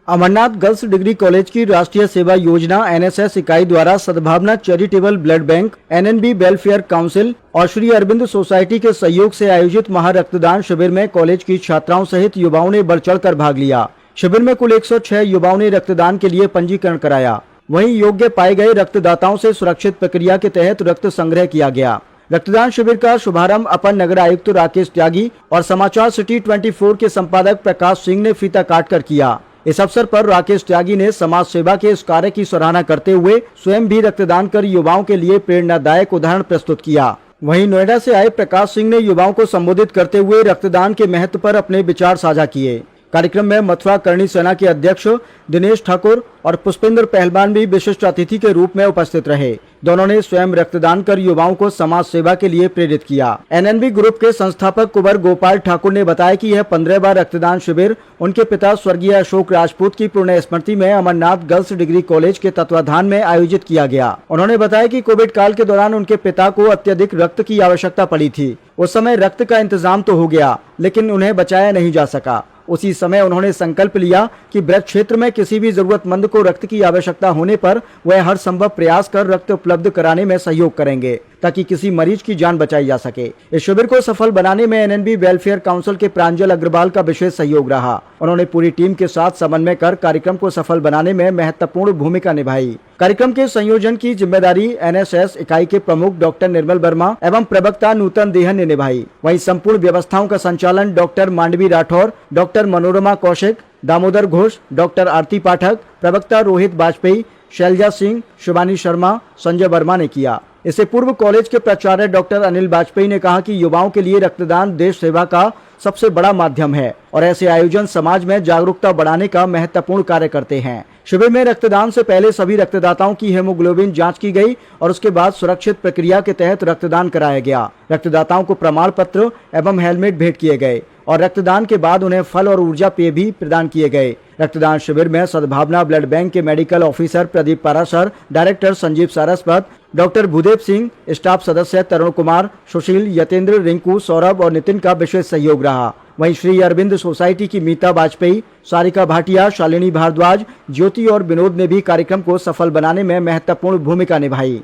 Amarnath girls degree college की राष्ट्रीय सेवा योजना एनएसएस इकाई द्वारा Sadbhavna charitable blood bank, NNB welfare council और श्री अरविंद सोसाइटी के सहयोग से आयोजित महारक्तदान शिविर में कॉलेज की छात्राओं सहित युवाओं ने बढ़ चढ़कर भाग लिया। शिविर में कुल 106 युवाओं ने रक्तदान के लिए पंजीकरण कराया। वहीं योग्य पाए गए रक्तदाताओं से सुरक्षित प्रक्रिया के तहत रक्त संग्रह किया गया। रक्तदान शिविर का शुभारंभ अपर नगर आयुक्त राकेश त्यागी और समाचार सिटी 24 के संपादक प्रकाश सिंह ने फीता काटकर किया। इस अवसर पर राकेश त्यागी ने समाज सेवा के इस कार्य की सराहना करते हुए स्वयं भी रक्तदान कर युवाओं के लिए प्रेरणादायक उदाहरण प्रस्तुत किया। वहीं नोएडा से आए प्रकाश सिंह ने युवाओं को संबोधित करते हुए रक्तदान के महत्व पर अपने विचार साझा किए। कार्यक्रम में मथुरा करणी सेना के अध्यक्ष दिनेश ठाकुर और पुष्पेंद्र पहलवान भी विशिष्ट अतिथि के रूप में उपस्थित रहे। दोनों ने स्वयं रक्तदान कर युवाओं को समाज सेवा के लिए प्रेरित किया। एनएनबी ग्रुप के संस्थापक कुंवर गोपाल ठाकुर ने बताया कि यह 15वां रक्तदान शिविर उनके पिता स्वर्गीय अशोक राजपूत की पुण्य स्मृति में अमरनाथ गर्ल्स डिग्री कॉलेज के तत्वाधान में आयोजित किया गया। उन्होंने बताया कि कोविड काल के दौरान उनके पिता को अत्यधिक रक्त की आवश्यकता पड़ी थी। उस समय रक्त का इंतजाम तो हो गया, लेकिन उन्हें बचाया नहीं जा सका। उसी समय उन्होंने संकल्प लिया कि ब्रज क्षेत्र में किसी भी जरूरतमंद को रक्त की आवश्यकता होने पर वह हर संभव प्रयास कर रक्त उपलब्ध कराने में सहयोग करेंगे, ताकि किसी मरीज की जान बचाई जा सके। इस शिविर को सफल बनाने में एनएनबी वेलफेयर काउंसिल के प्रांजल अग्रवाल का विशेष सहयोग रहा। उन्होंने पूरी टीम के साथ समन्वय कर कार्यक्रम को सफल बनाने में महत्वपूर्ण भूमिका निभाई। कार्यक्रम के संयोजन की जिम्मेदारी एनएसएस इकाई के प्रमुख डॉक्टर निर्मल वर्मा एवं प्रवक्ता नूतन देहन ने निभाई। वहीं संपूर्ण व्यवस्थाओं का संचालन doctor Mandvi Rathore, doctor Manorama Kaushik, Damodar Ghosh, doctor Aarti Pathak, प्रवक्ता रोहित वाजपेयी, शैलजा सिंह, शिवानी शर्मा, संजय वर्मा ने किया। इससे पूर्व कॉलेज के प्राचार्य डॉक्टर अनिल वाजपेयी ने कहा कि युवाओं के लिए रक्तदान देश सेवा का सबसे बड़ा माध्यम है और ऐसे आयोजन समाज में जागरूकता बढ़ाने का महत्वपूर्ण कार्य करते हैं। शिविर में रक्तदान से पहले सभी रक्तदाताओं की हेमोग्लोबिन जांच की गई और उसके बाद सुरक्षित प्रक्रिया के तहत रक्तदान कराया गया। रक्तदाताओं को प्रमाण पत्र एवं हेलमेट भेंट किए गए और रक्तदान के बाद उन्हें फल और ऊर्जा पेय भी प्रदान किए गए। रक्तदान शिविर में सद्भावना ब्लड बैंक के medical officer Pradeep Parashar, director Sanjeev Saraswat, doctor Bhudev Singh, staff सदस्य तरुण कुमार, सुशील, यतेंद्र, रिंकू, सौरभ और नितिन का विशेष सहयोग रहा। वहीं श्री अरविंद सोसाइटी की मीता वाजपेयी, सारिका भाटिया, शालिनी भारद्वाज, ज्योति और विनोद ने भी कार्यक्रम को सफल बनाने में महत्वपूर्ण भूमिका निभाई।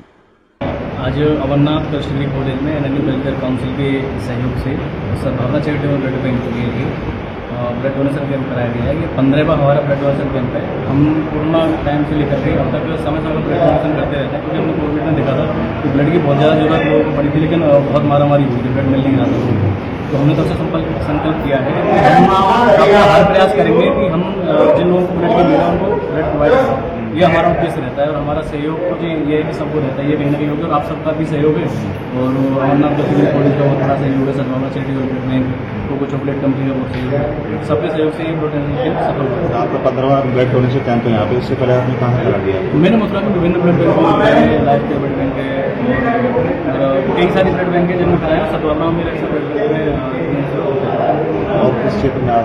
आज अमरनाथ गर्ल्स डिग्री कॉलेज में एनएनबी वेलफेयर काउंसिल के सहयोग से सद्भावना चैरिटेबल ब्लड बैंक के लिए ब्लड डोनेशन कैंप कराया गया है। ये 15वां हमारा ब्लड डोनेशन कैंप है। हम कोरोना टाइम से लेकर के अब तक समय समय ब्लड डोनेशन करते रहते हैं, क्योंकि हमने कोविड में देखा था कि ब्लड की बहुत ज़्यादा जरूरत लोगों को पड़ी थी, लेकिन बहुत मारामारी हुई थी, ब्लड मिल नहीं रहा था। तो हमने तब से संकल्प किया है कि हम अपना हर प्रयास करेंगे कि हम जिन लोगों को ब्लड की मिला उनको ब्लड प्रोवाइड करें। ये हमारा उद्देश्य रहता है और हमारा सहयोग तो ये है कि सबको रहता है, ये कहीं ना कहीं होगा और आप सबका भी सहयोग है। और अमरनाथ गर्ल्स डिग्री कॉलेज का बहुत बड़ा सहयोग है, Sadbhavna charitable blood bank, Coco chocolate company का बहुत सहयोग है। सबके सहयोग से ये ब्लड डोनेशन कैंप सफल हुआ। आपका 15वां ब्लड डोनेशन कैंप है यहाँ पे, इससे पहले आपने कहाँ करा दिया? मैंने मथुरा में विभिन्न ब्लड बैंक है, लाइफ केयर ब्लड बैंक है और कई सारी ब्लड बैंक है जिनमें कराया। सद्भावना में ब्लड बैंक और किस क्षेत्र में आप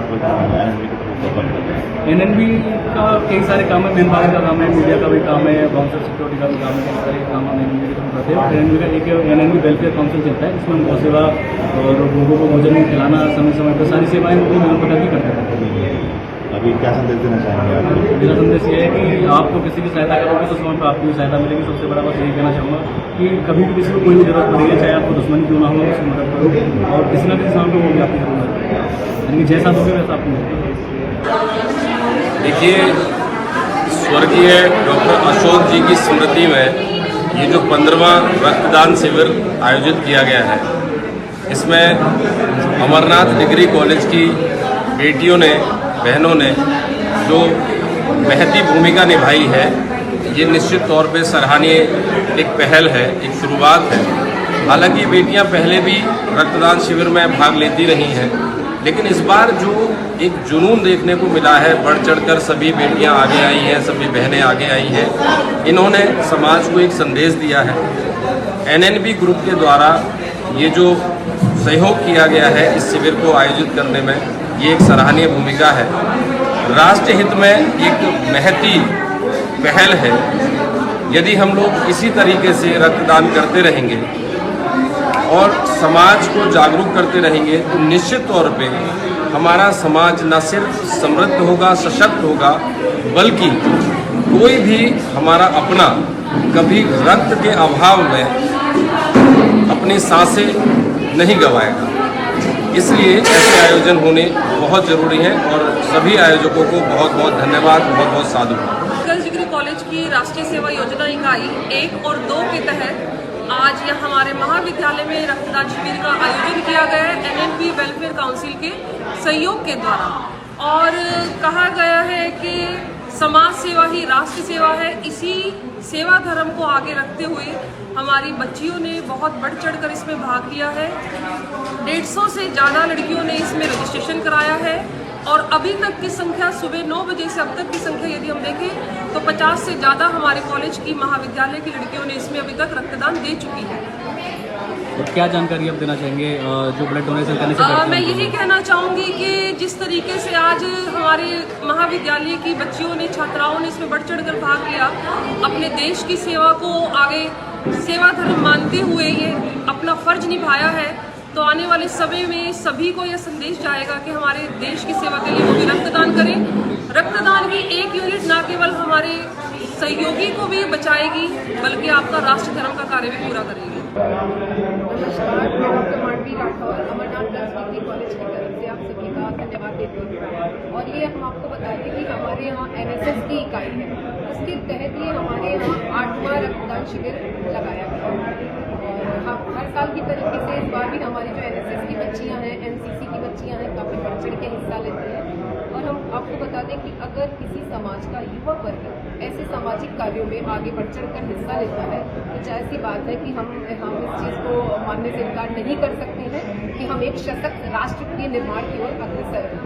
एनएनबी का कई सारे काम है, मेन पावर का काम है, मीडिया का भी काम है, बाउंसर सिक्योरिटी का भी काम है, कई सारे काम हम एनएनबी के थ्रू करते हैं। एनएनबी का एक एनएनबी वेलफेयर काउंसिल चलता है, जिसमें हम गौ सेवा और लोगों को भोजन खिलाना, समय समय पर सारी सेवाएं विभिन्न प्रकार की करते रहते हैं। अभी क्या संदेश देना चाहेंगे आप? मेरा संदेश ये है कि आपको किसी की सहायता करोगे तो समय पर आपकी भी सहायता मिलेगी। सबसे बड़ा बात यही कहना चाहूँगा कि कभी भी किसी को कोई भी जरूरत पड़ी है, चाहे आपको दुश्मन क्यों ना हो, उसकी मदद करो और किसी न किसी समय पर वो भी आपकी जरूरत है, यानी जैसा दोगे वैसा आपको मिलेगा। देखिए, स्वर्गीय डॉक्टर अशोक जी की स्मृति में ये जो 15वां रक्तदान शिविर आयोजित किया गया है, इसमें अमरनाथ डिग्री कॉलेज की बेटियों ने, बहनों ने जो महती भूमिका निभाई है, ये निश्चित तौर पे सराहनीय एक पहल है, एक शुरुआत है। हालांकि बेटियां पहले भी रक्तदान शिविर में भाग लेती रही हैं, लेकिन इस बार जो एक जुनून देखने को मिला है, बढ़ चढ़कर सभी बेटियां आगे आई हैं, सभी बहनें आगे आई हैं। इन्होंने समाज को एक संदेश दिया है। एनएनबी ग्रुप के द्वारा ये जो सहयोग किया गया है इस शिविर को आयोजित करने में, ये एक सराहनीय भूमिका है। राष्ट्र हित में एक महती पहल है। यदि हम लोग इसी तरीके से रक्तदान करते रहेंगे और समाज को जागरूक करते रहेंगे तो निश्चित तौर पे हमारा समाज न सिर्फ समृद्ध होगा, सशक्त होगा, बल्कि कोई भी हमारा अपना कभी रक्त के अभाव में अपनी सांसें नहीं गंवाएगा। इसलिए ऐसे आयोजन होने बहुत ज़रूरी हैं और सभी आयोजकों को बहुत बहुत धन्यवाद, बहुत बहुत साधुवाद। गर्ल्स डिग्री कॉलेज की राष्ट्रीय सेवा योजना इकाई 1 और 2 के तहत आज यह हमारे महाविद्यालय में रक्तदान शिविर का आयोजन किया गया है एनएनबी वेलफेयर काउंसिल के सहयोग के द्वारा। और कहा गया है कि समाज सेवा ही राष्ट्र सेवा है। इसी सेवा धर्म को आगे रखते हुए हमारी बच्चियों ने बहुत बढ़ चढ़कर इसमें भाग लिया है। 150 से ज़्यादा लड़कियों ने इसमें रजिस्ट्रेशन कराया है और अभी तक की संख्या सुबह 9 बजे से अब तक की संख्या यदि हम देखें तो 50 से ज़्यादा हमारे कॉलेज की महाविद्यालय की लड़कियों ने इसमें अभी तक रक्तदान दे चुकी है। और क्या जानकारी आप देना चाहेंगे जो ब्लड डोनेशन करने से मैं यही कहना चाहूँगी कि जिस तरीके से आज हमारे महाविद्यालय की बच्चियों ने, छात्राओं ने इसमें बढ़ चढ़ कर भाग लिया, अपने देश की सेवा को आगे सेवा धर्म मानते हुए ये अपना फर्ज निभाया है, तो आने वाले समय में सभी को यह संदेश जाएगा कि हमारे देश की सेवा के लिए वो भी रक्तदान करें। रक्तदान की एक यूनिट न केवल हमारे सहयोगी को भी बचाएगी बल्कि आपका राष्ट्र धर्म का कार्य भी पूरा करेगी। नमस्कार, मैं doctor Manvi Rathore Amarnath girls degree college की तरफ से आप सभी का धन्यवाद देती हूँ। और ये हम आपको बता दें कि हमारे यहाँ एनएसएस की इकाई है, उसके तहत ये हमारे यहाँ 8वां रक्तदान शिविर लगाया गया है। और हम हर साल की तरीके से इस बार भी हमारी जो एनएसएस की बच्चियाँ हैं, एनसीसी की बच्चियाँ हैं, काफ़ी बढ़ चढ़ के हिस्सा लेती हैं। और हम आपको बता दें कि अगर किसी समाज का युवा वर्ग ऐसे सामाजिक कार्यों में आगे बढ़ चढ़ कर हिस्सा लेता है तो जाहिर सी बात है कि हम इस चीज़ को मानने से इनकार नहीं कर सकते हैं कि हम एक सशक्त राष्ट्र के निर्माण की ओर अग्रसर हैं।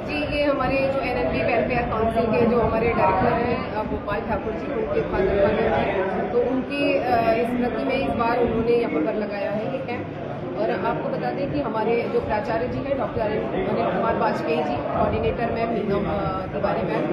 जी, ये हमारे जो एनएनबी वेलफेयर काउंसिल के जो हमारे डायरेक्टर हैं गोपाल ठाकुर जी, उनके फादर वाले हैं, तो उनकी स्मृति में इस बार उन्होंने यहाँ पर लगाया है ये कैंप। और आपको बता दें कि हमारे जो प्राचार्य जी हैं doctor Anil Kumar Vajpayee ji, coordinator ma'am Neena Tiwari ma'am,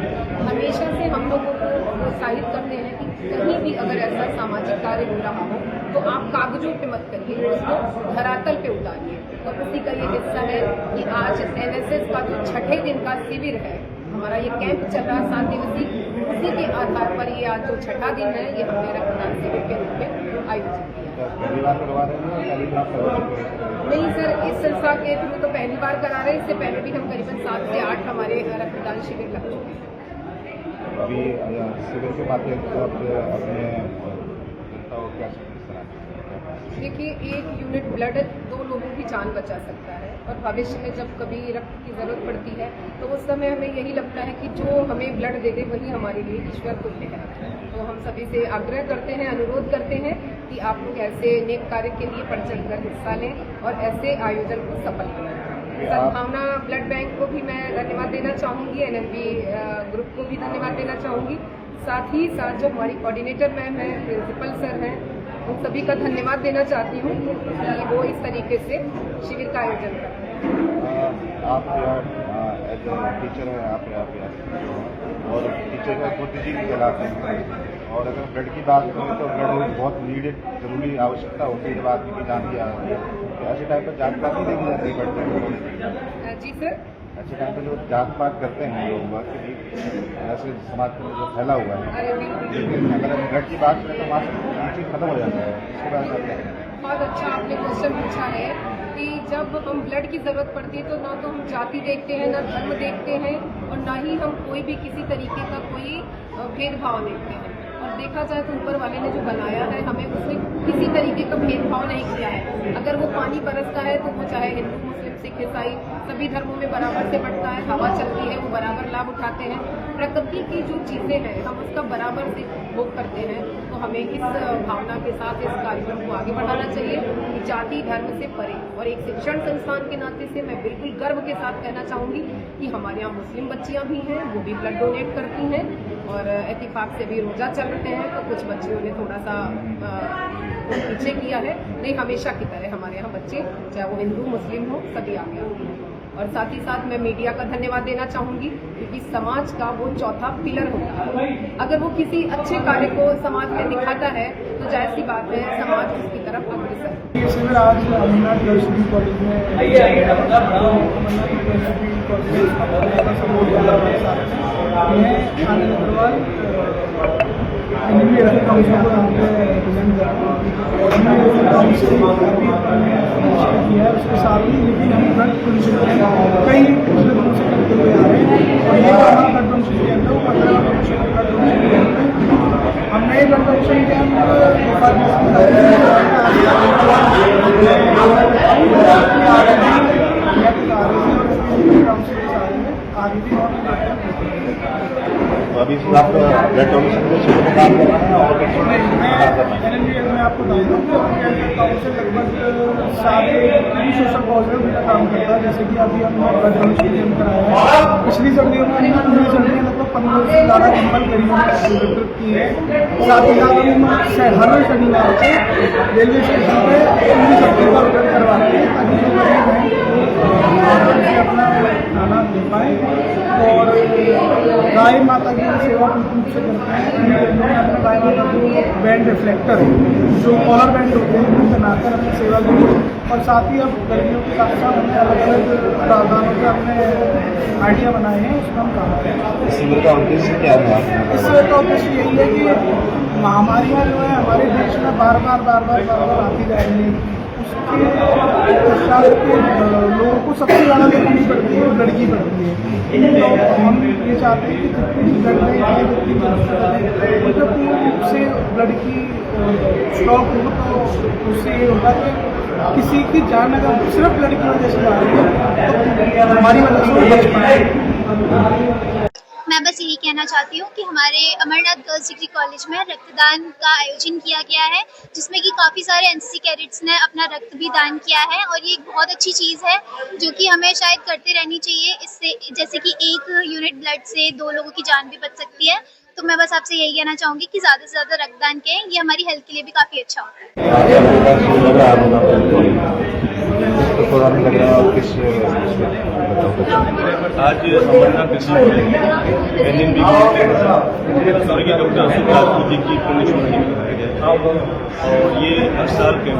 हमेशा से हम लोगों को प्रोत्साहित करते हैं कि कहीं भी अगर ऐसा सामाजिक कार्य हो रहा हो तो आप कागजों पे मत करिए, उसको धरातल पे उतारिए। तो उसी का ये हिस्सा है कि आज एनएसएस का जो 6ठे दिन का शिविर है, हमारा ये कैंप चल रहा 7 दिवसीय, उसी के आधार पर ये आज जो 6ठा दिन है ये हमने रक्तदान शिविर के रूप में आयोजित किया। नहीं सर, इस संस्था के थ्रू तो पहली बार करा रहे हैं, इससे पहले भी हम करीबन 7 से 8 हमारे रक्तदान शिविर लग चुके हैं। अभी शिविर के माध्यम देखिए, 1 यूनिट ब्लड 2 लोगों की जान बचा सकता है और भविष्य में जब कभी रक्त की ज़रूरत पड़ती है तो उस समय हमें यही लगता है कि जो हमें ब्लड दे दे वही हमारे लिए ईश्वर तुल्य है। तो हम सभी से आग्रह करते हैं, अनुरोध करते हैं कि आप लोग ऐसे नेक कार्य के लिए बढ़ चढ़ कर हिस्सा लें और ऐसे आयोजन को सफल बनाएं। सद्भावना ब्लड बैंक को भी मैं धन्यवाद देना चाहूँगी, एनएनबी ग्रुप को भी धन्यवाद देना चाहूँगी, साथ ही साथ जो हमारी कोऑर्डिनेटर मैम हैं, प्रिंसिपल सर हैं, उन सभी का धन्यवाद देना चाहती हूँ कि वो इस तरीके से शिविर का आयोजन करते हैं। आप एज टीचर हैं, आप और टीचर का खुद जी भी चलाते हैं, और अगर ब्लड की बात करें तो ब्लड बहुत नीडेड, जरूरी आवश्यकता होती है जब आदमी की जान की आ रही है, तो ऐसे टाइप पर जानकारी देखी जाती है ब्लड। जी सर, ऐसे टाइम पर जो जात पात करते हैं लोग ऐसे समाज में जो फैला हुआ है, लेकिन अगर ब्लड की बात करें तो वहाँ से चीज़ खत्म हो जाता है। इसके बाद बहुत अच्छा आपने क्वेश्चन पूछा है कि जब हम ब्लड की ज़रूरत पड़ती है तो ना तो हम जाति देखते हैं, ना धर्म देखते हैं, और ना ही हम कोई भी किसी तरीके का कोई भेदभाव देखते हैं। और देखा जाए तो ऊपर वाले ने जो बनाया है, हमें उसने किसी तरीके का भेदभाव नहीं किया है। अगर वो पानी बरसता है तो वो चाहे हिंदू, मुस्लिम, सिख, ईसाई सभी धर्मों में बराबर से बढ़ता है, हवा चलती है, वो बराबर लाभ उठाते हैं। प्रकृति की जो चीज़ें हैं हम उसका बराबर से उपभोग करते हैं। तो हमें इस भावना के साथ इस कार्यक्रम को आगे बढ़ाना चाहिए कि जाति धर्म से परे। और एक शिक्षण संस्थान के नाते से मैं बिल्कुल गर्व के साथ कहना चाहूँगी कि हमारे यहाँ मुस्लिम बच्चियाँ भी हैं, वो भी ब्लड डोनेट करती हैं, और इत्तेफाक से भी रोज़ा चल रहे हैं तो कुछ बच्चियों ने थोड़ा सा पीछे किया है। नहीं, हमेशा की तरह हमारे यहाँ बच्चे, चाहे वो हिंदू मुस्लिम हो, सभी आगे आते हैं। और साथ ही साथ मैं मीडिया का धन्यवाद देना चाहूँगी, क्योंकि समाज का वो चौथा पिलर होता है। अगर वो किसी अच्छे कार्य को समाज में दिखाता है तो जाहिर सी बात है समाज उसकी तरफ अग्रसर। ये शिविर आज अमरनाथ यूनिवर्सिटी कॉलेज में आनंद अग्रवाल काउंसिल को यहाँ पे रिप्रेजेंट कर रहा हूँ। काउंसिल किया है उसके साथ ही, लेकिन हम ब्लड डोनेशन कई पिछले दिनों से करते हुए आ रहे हैं और ये हमारा ब्लड डोनेशन के अंदर 15 ब्लड डोनेशन कैंप है। हमने ये ब्लड डोनेशन कैंप आगे भी अभी आप ब्लड डोनेशन के क्षेत्र में काम कर रहे हैं और मैं आपको बता दूँ कि काउंसिल लगभग सारे सोशल कॉज में काम करता है। जैसे कि अभी हम ब्लड डोनेशन कैंप कराया है, पिछली सर्दियों में पूरी सर्दी में लगभग 15 से ज़्यादा कैंपल करीब की है। साथ ही साथ हम हर शनिवार को रेलवे स्टेशन पर पूरी सब्जी का वितरण करवाते हैं ताकि जो गरीब हैं अपना खाना दे पाएँ। और गाय माता की सेवा पूर्ण रूप से करते हैं। अपने गाय माता को बैंड रिफ्लेक्टर जो कॉलर बैंड होते हैं उनको बनाकर अपनी सेवा की, और साथ ही अब गर्मियों के साथ साथ हमने अलग अलग प्रावधानों के अपने आइडिया बनाए हैं, उसका हम काम करें। इस शिविर का उद्देश्य क्या है? इस का उद्देश्य यही है कि महामारियाँ जो है हमारे देश में बार बार आती जाएंगी, उसके पश्चात लोगों को सबसे ज़्यादा जो कमी पड़ती है ब्लड की पड़ती है। तो हम ये चाहते हैं कि जितनी ब्लड से ब्लड की स्टॉक हो, तो उससे ये होगा कि किसी की जान अगर सिर्फ ब्लड की वजह से जा रही है तो हमारी वजह से बच पाए। मैं बस यही कहना चाहती हूँ कि हमारे अमरनाथ गर्ल्स डिग्री कॉलेज में रक्तदान का आयोजन किया गया है, जिसमें कि काफ़ी सारे एनसीसी कैडेट्स ने अपना रक्त भी दान किया है, और ये एक बहुत अच्छी चीज़ है जो कि हमें शायद करते रहनी चाहिए। इससे जैसे कि 1 यूनिट ब्लड से 2 लोगों की जान भी बच सकती है। तो मैं बस आपसे यही कहना चाहूँगी कि ज़्यादा से ज़्यादा रक्तदान करें, ये हमारी हेल्थ के लिए भी काफ़ी अच्छा होता है। आज अमरनाथ NNB स्वर्गीय डॉक्टर अशोक राजपूत जी की पुण्यतिथि मनाया गया और ये हर साल के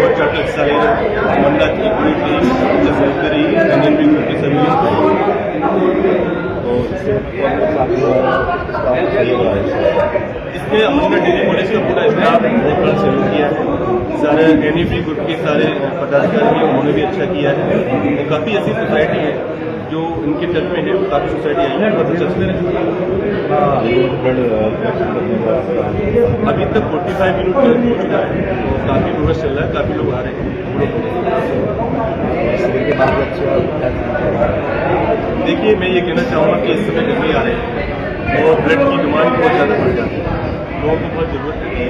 बच्चा का हिस्सा ले अमरनाथ की पूरी टीम सहयोग कर रही है। NNB ग्रुप के सभी इसमें अमरनाथ डिग्री कॉलेज का पूरा स्टाफ बहुत बड़ा सहयोग किया है। सारे NNB ग्रुप के सारे पदाधिकारी हैं, उन्होंने भी अच्छा किया है। और काफ़ी ऐसी सोसाइटी है जो इनके टच में है, काफ़ी सोसाइटी आई है, बहुत अच्छा चल रहा है। अभी तक 45 मिनट हो चुका है, तो काफ़ी प्रोग्रेस चल रहा है, काफ़ी लोग आ रहे हैं। देखिए, मैं ये कहना चाहूँगा कि इस समय गर्मी आ रही है और ब्लड की डिमांड बहुत ज़्यादा बढ़ जाती है। लोगों को बहुत ज़रूरत है कि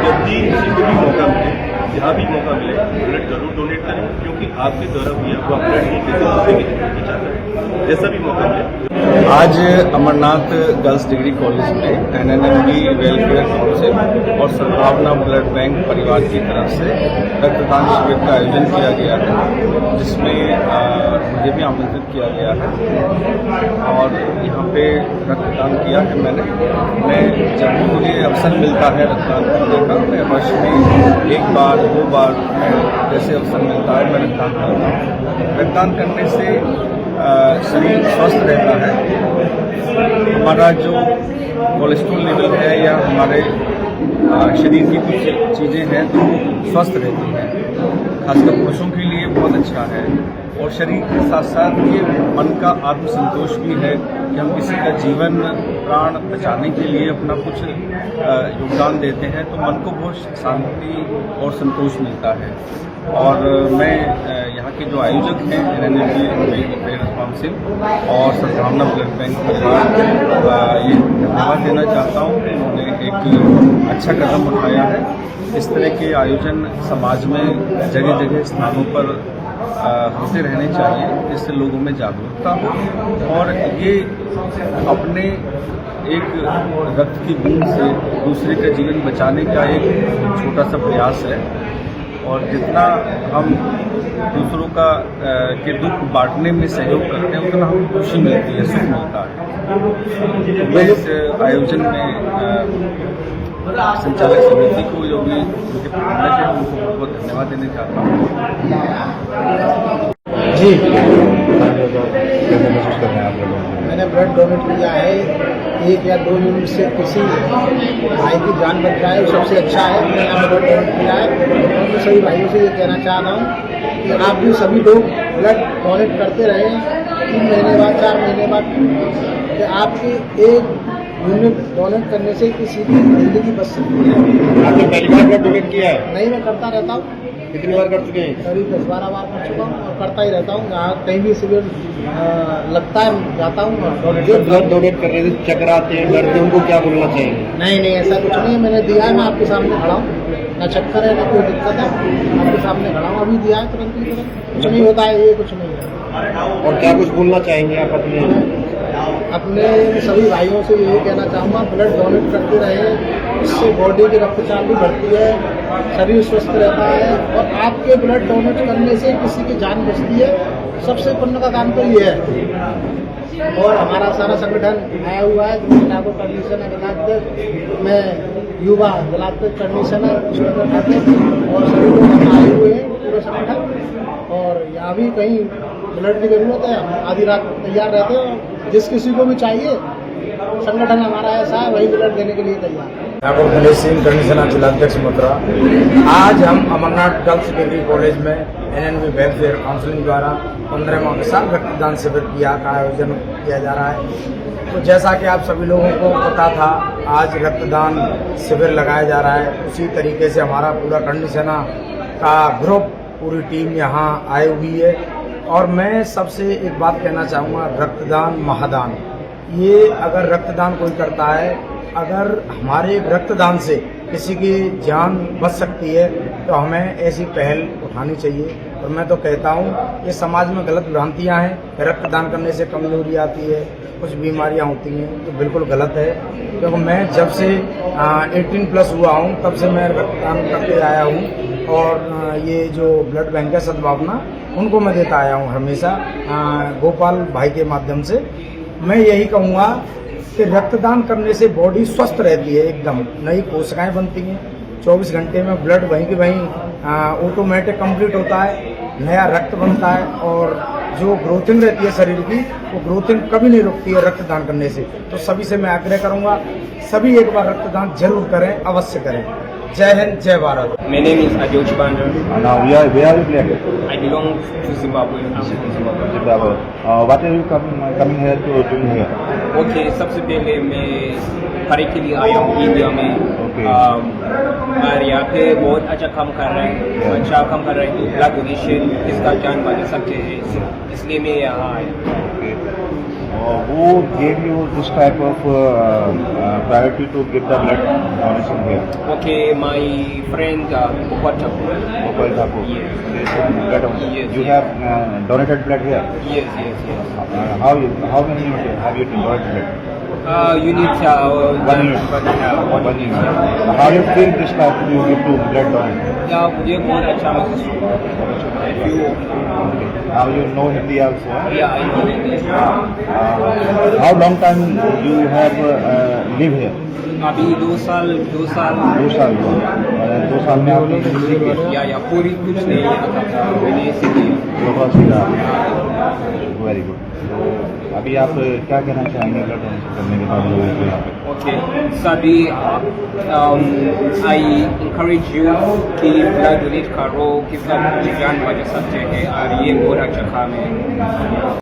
जब भी किसी को भी मौका मिले, जहाँ भी मौका मिले, ब्लड जरूर डोनेट करें, क्योंकि आपके द्वारा हुआ हुआ ब्लड ही किसी दूसरे की जिंदगी चाहता है। जैसा भी मौका मिले। आज अमरनाथ गर्ल्स डिग्री कॉलेज में NNB वेलफेयर काउंसिल और सद्भावना ब्लड बैंक परिवार की तरफ से रक्तदान शिविर का आयोजन किया गया है, जिसमें मुझे भी आमंत्रित किया गया है और यहाँ पे रक्तदान किया है मैं जब भी मुझे अवसर मिलता है रक्तदान करने का, मैं वर्ष में 1 बार 2 बार जैसे अवसर मिलता है मैं रक्तदान करता हूँ। रक्तदान करने से शरीर स्वस्थ रहता है। हमारा जो कोलेस्ट्रॉल लेवल है या हमारे शरीर की कुछ चीज़ें हैं तो स्वस्थ रहती हैं, खासकर पुरुषों के लिए बहुत अच्छा है। और शरीर के साथ साथ ये मन का आत्मसंतोष भी है कि हम किसी का जीवन प्राण बचाने के लिए अपना कुछ योगदान देते हैं, तो मन को बहुत शांति और संतोष मिलता है। और मैं यहाँ के जो आयोजक हैं NNB वेलफेयर काउंसिल और सद्भावना ब्लड बैंक परिवार ये धन्यवाद देना चाहता हूँ। उन्होंने एक अच्छा कदम उठाया है। इस तरह के आयोजन समाज में जगह जगह स्थानों पर होते रहने चाहिए, जिससे लोगों में जागरूकता हो और ये अपने एक रक्त की बूंद से दूसरे का जीवन बचाने का एक छोटा सा प्रयास है। और जितना हम दूसरों का के दुख बांटने में सहयोग करते हैं उतना हमें खुशी मिलती है, सुख मिलता है। मैं इस आयोजन में संचालक समिति को, जो भी उनके प्रबंधक है, उनको बहुत बहुत धन्यवाद देना चाहता हूँ। जी, कैसे महसूस कर रहे हैं आप लोग? मैंने ब्लड डोनेट किया है, 1 या 2 यूनिट से किसी भाई की जान बच जाए सबसे अच्छा है। मैंने ब्लड डोनेट किया है और मैं सभी भाइयों से ये कहना चाह रहा हूँ कि आप भी सभी लोग ब्लड डोनेट करते रहें 3 महीने बाद, 4 महीने बाद, कि आपकी 1 यूनिट डोनेट करने से किसी की जिंदगी बच सकती है। आपने पहली बार ब्लड डोनेट किया है? नहीं, मैं करता रहता हूँ, कितनी बार कर चुके हैं? करीब 10-12 बार कर चुका हूँ और करता ही रहता हूँ। जहाँ कहीं भी शिविर लगता है जाता हूँ और ब्लड डोनेट कर रहे थे, चक्कर आते हैं, डरते हैं, उनको क्या बोलना चाहिए? नहीं, ऐसा कुछ नहीं है। मैंने दिया है, मैं आपके सामने खड़ा हूँ, ना चक्कर है ना कोई दिक्कत है, आपके सामने खड़ा हूँ, अभी दिया है तुरंत ही तुरंत, कुछ नहीं होता है, ये कुछ नहीं है। और क्या कुछ बोलना चाहेंगे आप अपने सभी भाइयों से यही कहना चाहूँगा, ब्लड डोनेट करते रहे, इससे बॉडी की रक्तचाप भी बढ़ती है, शरीर स्वस्थ रहता है और आपके ब्लड डोनेट करने से किसी की जान बचती है। सबसे पुण्य का काम तो ये है। और हमारा सारा संगठन आया हुआ है, जिसमें ठाकुर कंडीशन है जलाध्यक्ष, मैं युवा जलाध्यक्ष कंडीशन है उसमें और सभी लोग आए हुए हैं पूरे संगठन। और यहाँ भी कहीं ब्लड की जरूरत है, हम आधी रात तैयार रहते हैं, जिस किसी को भी चाहिए, संगठन हमारा ऐसा है, वही ब्लड देने के लिए तैयार है। ठाकुर गणेश सिंह कंडीशनर जिलाध्यक्ष मथुरा। आज हम अमरनाथ गर्ल्स डिग्री कॉलेज में एनएनबी वेलफेयर काउंसिलिंग द्वारा 15वां विशाल रक्तदान शिविर का आयोजन किया जा रहा है। तो जैसा कि आप सभी लोगों को पता था, आज रक्तदान शिविर लगाया जा रहा है। उसी तरीके से हमारा पूरा कंडीशनर का ग्रुप, पूरी टीम यहाँ आई हुई है। और मैं सबसे एक बात कहना चाहूँगा, रक्तदान महादान। ये अगर रक्तदान कोई करता है, अगर हमारे रक्तदान से किसी की जान बच सकती है, तो हमें ऐसी पहल उठानी चाहिए। और मैं तो कहता हूँ, ये समाज में गलत भ्रांतियाँ हैं, रक्तदान करने से कमजोरी आती है, कुछ बीमारियाँ होती हैं, तो बिल्कुल गलत है। क्योंकि मैं जब से 18+ हुआ हूँ, तब से मैं रक्तदान करते आया हूँ। और ये जो ब्लड बैंक है सद्भावना, उनको मैं देता आया हूँ हमेशा, गोपाल भाई के माध्यम से। मैं यही कहूँगा कि रक्तदान करने से बॉडी स्वस्थ रहती है, एकदम नई कोशिकाएं बनती हैं। 24 घंटे में ब्लड वहीं के वहीं ऑटोमेटिक कंप्लीट होता है, नया रक्त बनता है। और जो ग्रोथिंग रहती है शरीर की, वो ग्रोथिंग कभी नहीं रुकती है रक्तदान करने से। तो सभी से मैं आग्रह करूँगा, सभी एक बार रक्तदान जरूर करें, अवश्य करें। जय हिंद, जय Bharat. My name is Ajoch Bander. Now, where are you playing? I belong to Zimbabwe. I'm from Zimbabwe. Zimbabwe. What are you coming here to doing here? Okay, सबसे पहले मैं पढ़ाई के लिए आया हूँ इंडिया में। Okay. और यहाँ पे बहुत अच्छा काम कर रहे हैं, अच्छा काम कर रहे हैं। तो ब्लड डोनेशन इसका जान बचा सकते हैं, इसलिए मैं यहाँ आया। Who gave you this type of priority to give the blood donation here? Okay, my friend Gopal Thakur. Gopal Thakur. Yes. Blood donation. Yes, You yes. have donated blood here. Yes, yes, yes. How many units have you donated blood? Unit. One unit. One unit. How you feel this type you give to blood donation? या मुझे बहुत अच्छा महसूस हुआ। Now you know Hindi also. Huh? Yeah, I know English. How long time you have live here? अभी 2 साल 2 साल हुआ। 2 साल में आपने हिंदी सीखी? या पूरी कुछ नहीं आता था, मैंने सीखी। Very good. तो अभी आप क्या कहना चाहेंगे ब्लड डोनेशन करने के बाद लोगों को यहाँ पे? ओके, सभी आई इंकरेज यू कि ब्लड डोनेट करो, किसका जान बचा सकते हैं, और ये बहुत अच्छा काम है।